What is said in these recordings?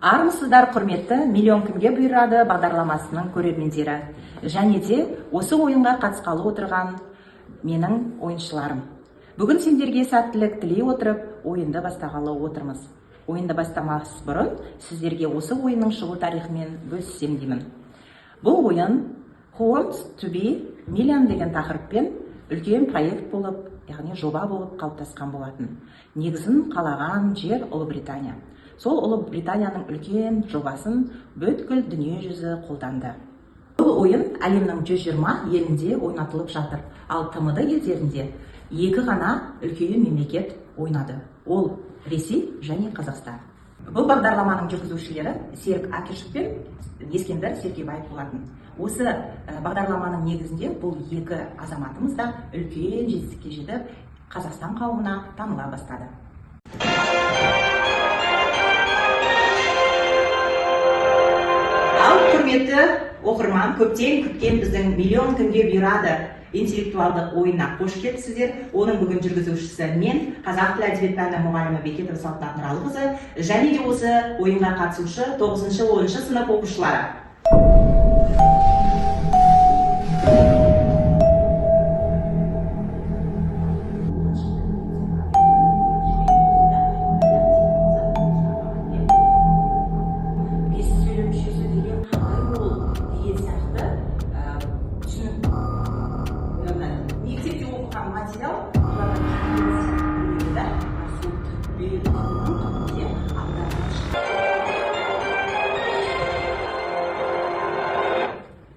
Армысыздар құрметті миллион кімге бұйырады бағдарламасының көрермендері және де осы ойынға қатысқалы отырған менің ойыншыларым. Бүгін сендерге сәттілік тілей отырып ойынды бастағалы отырмыз. Ойынды бастамас бұрын сіздерге осы ойынның шығу тарихымен бөліссем деймін. Бұл ойын Who Wants to be Million деген тақырыппен үлкен проект болып, яғни жоба болып қалыптасқан болатын. Негізін қалаған жер Ұлыбритания. Сол Ұлыбританияның үлкен жобасын бүткіл дүние жүзі қолданды. Бұл ойын әлемнің 120 елінде ойнатылып жатыр, ал ТМД елдерінде екі ғана үлкен мемлекет ойнады. Ол Ресей және Қазақстан. Бұл бағдарламаның жүргізушілері Серік Акишев пен Ескендір Сергебаев болатын. Осы бағдарламаның негізінде бұл екі азаматымыз да үлкен жетістікке жетіп, Қазақстан қауымына таныла бастады. Ал құрметті оқырман, көптен күткен біздің миллион кімге бұйырады интеллектуалдық ойынына қош келіпсіздер. Оның бүгін жүргізушісі мен, қазақ тілі әдебиет пәні мұғалімі Бекетова Салтанат Нұралықызы, және де осы ойынға қатысушы 9-10 сынып оқушылары.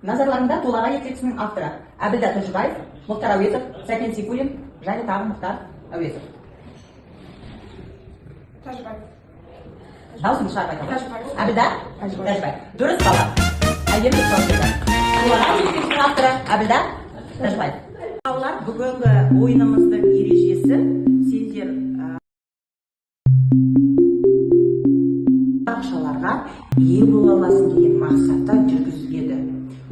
Назарларында Толаға ертегісінің авторы Әбілда Тәжібаев, Мұхтар Әуезов, Сәкен Сейфуллин және тағы Мұхтар Әуезов. Тәжібаев. Даусың шығарып айтамын. Әбілда Тәжібаев. Дұрыс бала. Әйелі жауап берді. Толаға ертегісінің авторы Әбілда Тәжібаев. Балалар, бүгінгі ойынымыздың ережесі сендер ақшаларға ие бола аласың деген мақсатта жүргізіледі.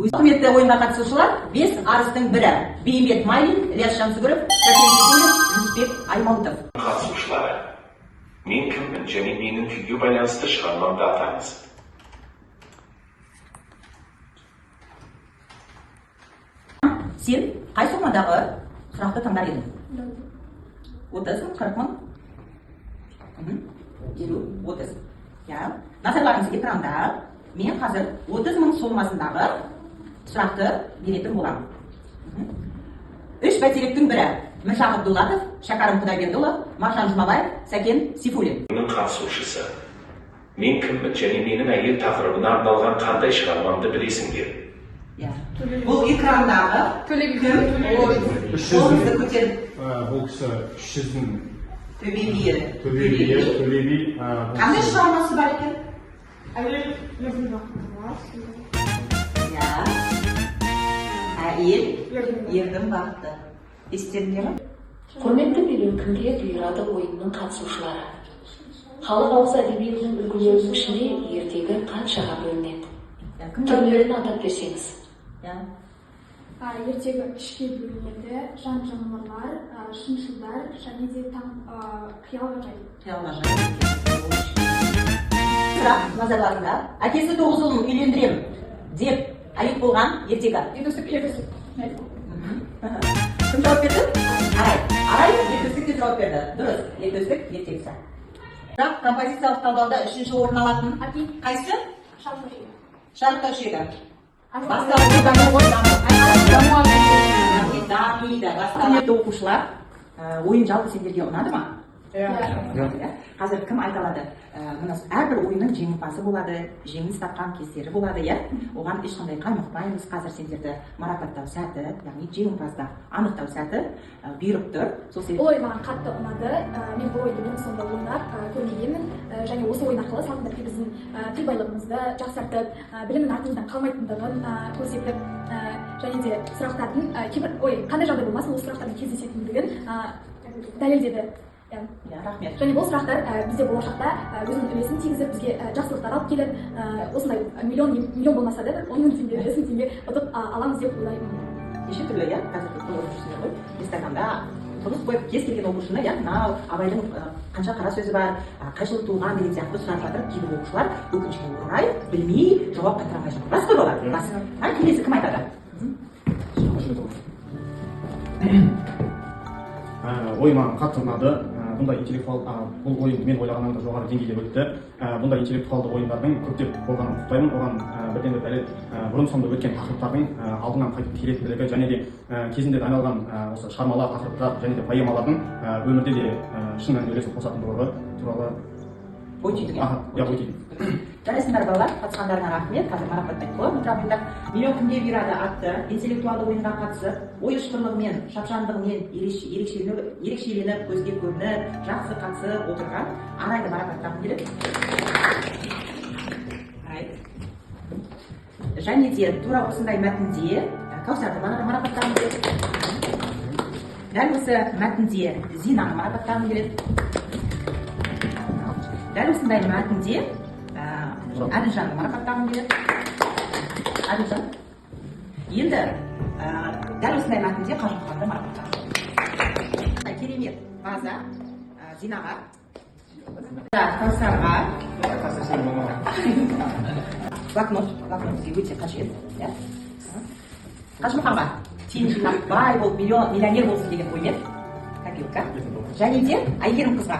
Құрметті ойынға қатысушылар 5 арыстың бірі Бейімбет Майлин, Ілияс Жансүгіров, Сәкен Сейфуллин, Жүнісбек Аймауытов. Қатысушылары, мен кіммін және менің күйге байланысты шығармамды атаңыз. Сен қай сомадағы сұрақты таңдар едің? 30 мың, 40 мың? 30. Назарларыңызға экранда мен қазір 30 мың сомасындағы сұрақты беретін боламын. 3 бәйтеректің бірі Міршат Абдуллатов, Шәкәрім Құдайбердіұлы, Маржан Жұмабаев, Сәкен Сейфуллин. Оның қатысушысы. Мен кіммін және менің әйел тақырыбына арналған қандай шығармамды білесіңдер? Бұл экрандағы кім? Қолыңызды көтеріп. Бұл кісі 300 мың Төле би. Қандай шығармасы бар екен? Әйел ердің бақыты. Естеріңде ме? Құрметті миллион кімге бұйырады ойынның қатысушылары. Халық ауыз әдебиетінің үлгілерінің ішінде ертегі қаншаға бөлінеді? Түрлерін атап берсеңіз. Ертегі үшке бөлінеді, жан-жануарлар, шыншылдар және де Қиялғажайып. Сұрақ назарларында. Әкесі 9 ұлын үйлендірем деп айып болған ертегі. Ертөстік. Кім жауап берді? Арай ертөстік деп жауап берді. Дұрыс, ертөстік ертегісі. Сұрақ композициялық талдауда 3-ші орын алатын қайсы? Шарықтау шегі. Құрметті оқушылар, ойын жалпы сендерге ұнады ма? Қазір кім айта алады? Әрбір ойынның жеңімпазы болады, жеңіс тапқан кездері болады, оған ешқандай қаймықпаймыз. Қазір сендерді марапаттау сәті, яғни жеңімпазды анықтау сәті бұйырып тұр. Бұл ойын маған қатты ұнады. Мен бұл ойынды бұрын соңды ойнап көрмегенмін, және осы ойын арқылы салқындап біздің тіл байлығымызды жақсартып, білімнің артымыздан қалмайтындығын көрсетіп, және де сұрақтардың қандай жағдай болмасын, осы сұрақтардың кездесетіндігін дәлелдеді. Рахмет. Және бұл сұрақтар бізде болашақта өзінің үлесін тигізіп, бізге жақсылықтар алып келіп, осындай миллион болмаса да 10 мың теңге, 5 мың теңге ұтып аламыз деп ойлаймын. Неше түрлі қазіргі оқушысында ғой, Инстаграмда тұрғыз қойып кез келген оқушыны иә мынау абайдың қанша қара сөзі бар қай жылы туған деген сияқты сұрап жатыр. Кейбір оқушылар өкінішке орай білмей жауап қайтара алмай жатыр. Рас қой бала? Рас. Келесі кім айтады? Ойыма қатты ұнады. Бұндай бұл ойын мен ойлағаннан да жоғары деңгейде өтті. Бұндай интеллектуалды ойындардың көптеп болғанын құптаймын. Оған бірден бір дәлел бұрын соңды өткен тақырыптардың алдынан қайтып келетіндігі және де кезінде дайындалған осы шығармалар тақырыптар және де поэмалардың өмірде де шын мәнінде үлесін қосатындығы туралы ой түйдік. ой түйдік. Жарайсыңдар балалар, қатысқандарыңа рахмет. Қазір марапаттайтын боламын. Отыра миллион кімге бұйырады атты интеллектуалды ойынға қатысып, ой ұшқырлығымен, шапшаңдығымен ерекшеленіп, көзге көрініп, жақсы қатысып отырған Арайды марапаттағым келеді. Және де тура осындай мәтінде Кәусарды марапаттағым келеді. Дәл осы мәтінде Зинаны марапаттағым келеді. Дәл осындай мәтінде Әділжанды марапаттағым келеді. Әділжан. Енді дәл осындай мәтінде Қажымұханды марапаттағым. Керемет база Зинаға, Кәусарға блокнот бізге өте қажет. Қажымұханға тиын жинап бай болып миллионер болсын деген оймен копилка. Және де Әйгерім қызға